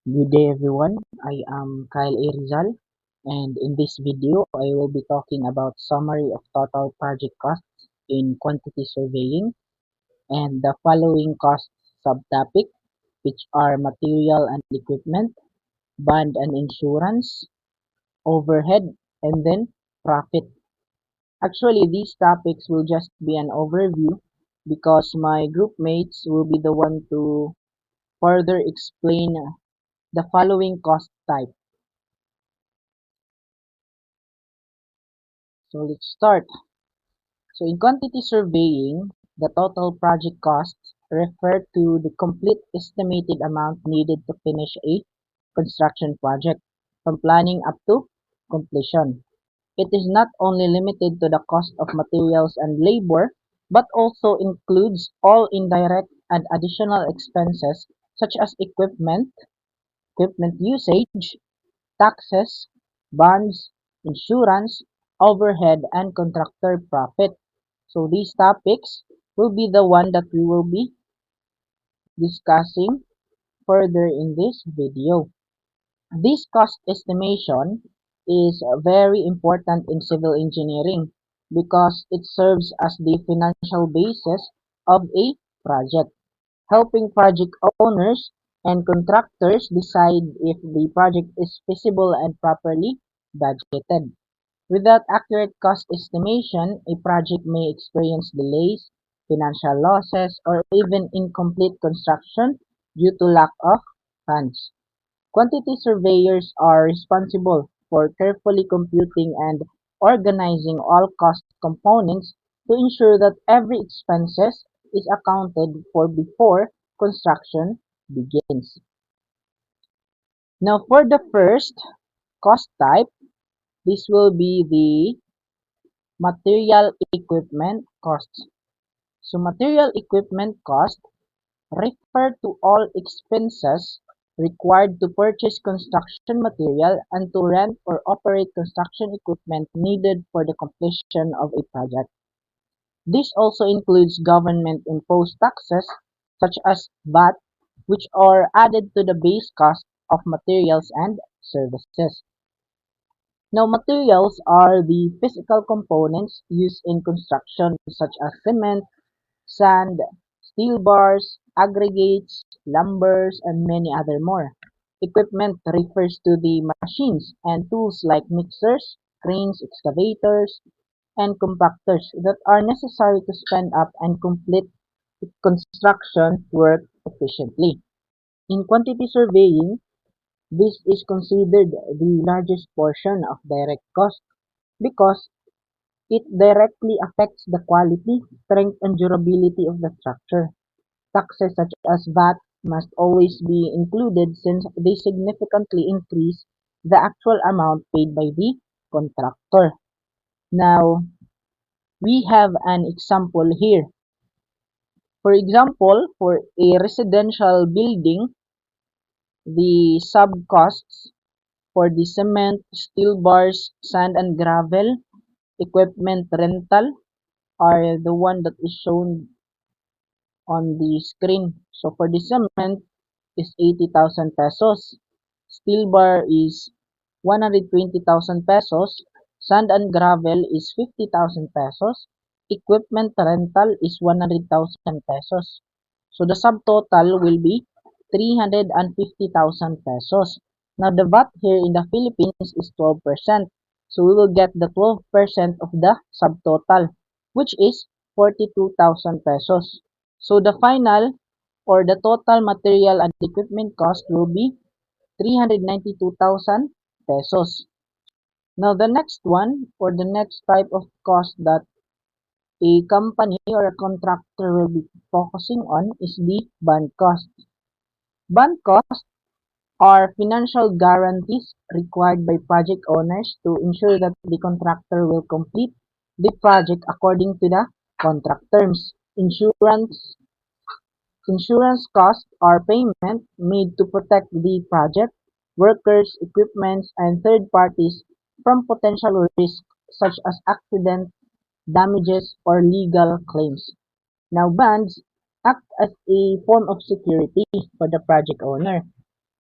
Good day everyone, I am Kyle A. Rizal, and in this video I will be talking about summary of total project costs in quantity surveying and the following cost subtopic, which are material and equipment, bond and insurance, overhead, and then profit. Actually, these topics will just be an overview because my group mates will be the one to further explain the following cost type. So let's start. So in quantity surveying, the total project costs refer to the complete estimated amount needed to finish a construction project, from planning up to completion. It is not only limited to the cost of materials and labor, but also includes all indirect and additional expenses such as equipment usage, taxes, bonds, insurance, overhead, and contractor profit. So these topics will be the one that we will be discussing further in this video. This cost estimation is very important in civil engineering because it serves as the financial basis of a project, helping project owners and contractors decide if the project is feasible and properly budgeted. Without accurate cost estimation, a project may experience delays, financial losses, or even incomplete construction due to lack of funds. Quantity surveyors are responsible for carefully computing and organizing all cost components to ensure that every expenses is accounted for before construction begins. Now for the first cost type, this will be the material equipment costs. So material equipment costs refer to all expenses required to purchase construction material and to rent or operate construction equipment needed for the completion of a project. This also includes government-imposed taxes such as VAT, which are added to the base cost of materials and services. Now, materials are the physical components used in construction such as cement, sand, steel bars, aggregates, lumbers, and many other more. Equipment refers to the machines and tools like mixers, cranes, excavators, and compactors that are necessary to stand up and complete construction work efficiently. In quantity surveying, this is considered the largest portion of direct cost because it directly affects the quality, strength, and durability of the structure. Taxes such as VAT must always be included since they significantly increase the actual amount paid by the contractor. Now, we have an example here. For example, for a residential building, the sub-costs for the cement, steel bars, sand and gravel, equipment rental are the one that is shown on the screen. So for the cement is 80,000 pesos. Steel bar is 120,000 pesos. Sand and gravel is 50,000 pesos. Equipment rental is 100,000 pesos. So the subtotal will be 350,000 pesos. Now the VAT here in the Philippines is 12%. So we will get the 12% of the subtotal, which is 42,000 pesos. So the final or the total material and equipment cost will be 392,000 pesos. Now the next one or the next type of cost that a company or a contractor will be focusing on is the bond cost. Bond costs are financial guarantees required by project owners to ensure that the contractor will complete the project according to the contract terms. Insurance costs are payment made to protect the project, workers, equipment, and third parties from potential risks such as accident, damages, or legal claims. Now, bonds act as a form of security for the project owner.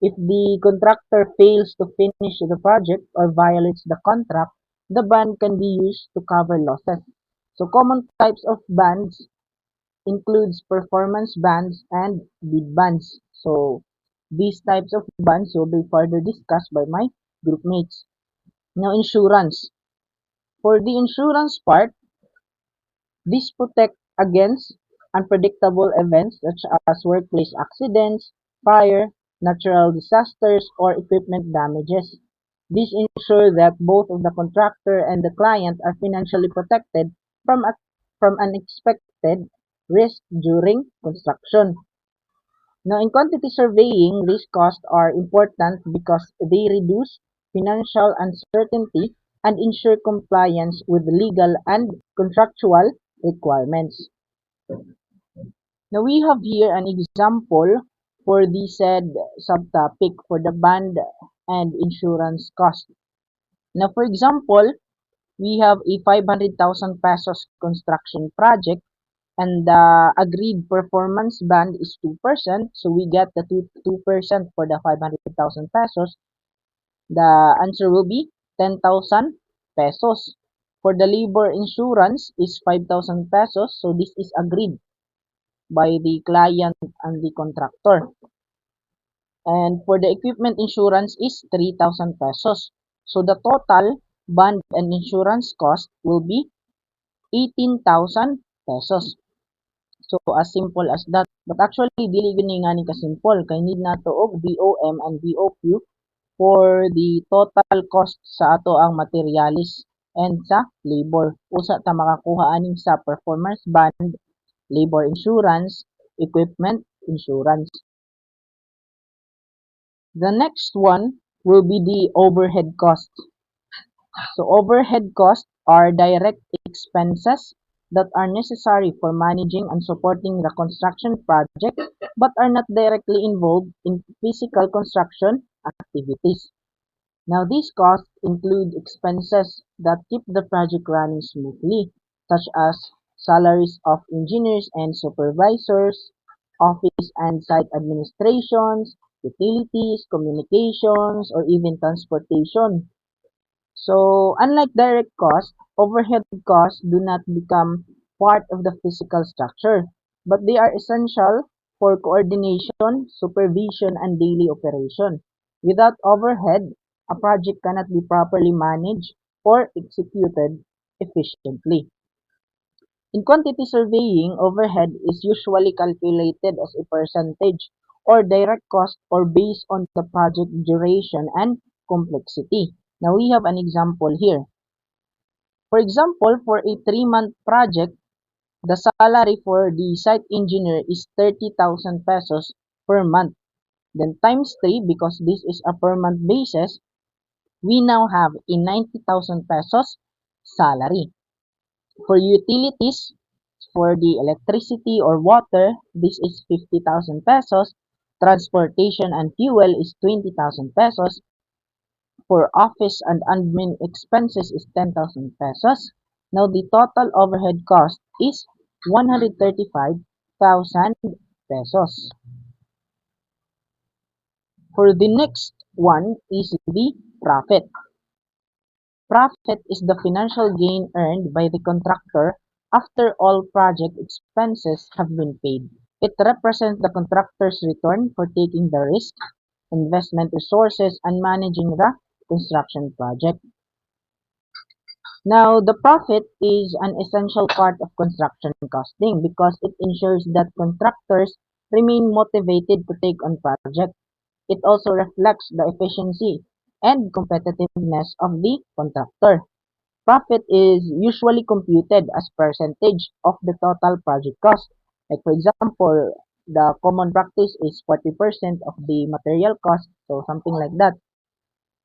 If the contractor fails to finish the project or violates the contract, the bond can be used to cover losses. So common types of bonds includes performance bonds and bid bonds. So these types of bonds will be further discussed by my group mates. Now insurance. For the insurance part, this protect against unpredictable events such as workplace accidents, fire, natural disasters, or equipment damages. This ensures that both of the contractor and the client are financially protected from from unexpected risk during construction. Now, in quantity surveying, these costs are important because they reduce financial uncertainty and ensure compliance with legal and contractual requirements. Now, we have here an example for the said subtopic for the bond and insurance cost. Now, for example, we have a 500,000 pesos construction project and the agreed performance band is 2%, so we get the 2% for the 500,000 pesos. The answer will be 10,000 pesos. For the labor insurance is 5,000 pesos, so this is agreed by the client and the contractor. And for the equipment insurance is 3,000 pesos. So the total bond and insurance cost will be 18,000 pesos. So as simple as that. But actually dili gini nga ni ka-simple kay need nato og BOM and BOQ for the total cost sa ato ang materialis and sa labor. Usa ta makakuha aning sa performance bond, labor insurance, equipment insurance. The next one will be the overhead cost. So overhead costs are direct expenses that are necessary for managing and supporting the construction project but are not directly involved in physical construction activities. Now these costs include expenses that keep the project running smoothly, such as salaries of engineers and supervisors, office and site administrations, utilities, communications, or even transportation. So, unlike direct costs, overhead costs do not become part of the physical structure, but they are essential for coordination, supervision, and daily operation. Without overhead, a project cannot be properly managed or executed efficiently. In quantity surveying, overhead is usually calculated as a percentage or direct cost or based on the project duration and complexity. Now we have an example here. For example, for a 3-month project, the salary for the site engineer is 30,000 pesos per month. Then times 3 because this is a per month basis, we now have a 90,000 pesos salary. For utilities, for the electricity or water, this is 50,000 pesos. Transportation and fuel is 20,000 pesos. For office and admin expenses is 10,000 pesos. Now the total overhead cost is 135,000 pesos. For the next one is the profit. Profit is the financial gain earned by the contractor after all project expenses have been paid. It represents the contractor's return for taking the risk, investment resources, and managing the construction project. Now, the profit is an essential part of construction costing because it ensures that contractors remain motivated to take on projects. It also reflects the efficiency and competitiveness of the contractor. Profit is usually computed as percentage of the total project cost. Like for example, the common practice is 40% of the material cost, so something like that.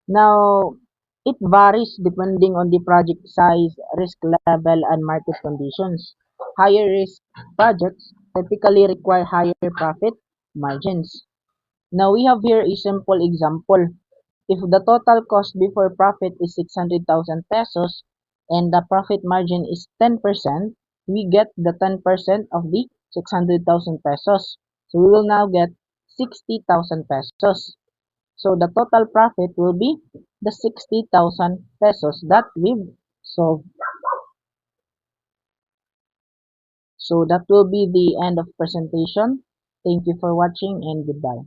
Now, it varies depending on the project size, risk level, and market conditions. Higher risk projects typically require higher profit margins. Now, we have here a simple example. If the total cost before profit is 600,000 pesos and the profit margin is 10%, we get the 10% of the 600,000 pesos. So we will now get 60,000 pesos. So the total profit will be the 60,000 pesos that we've solved. So that will be the end of presentation. Thank you for watching and goodbye.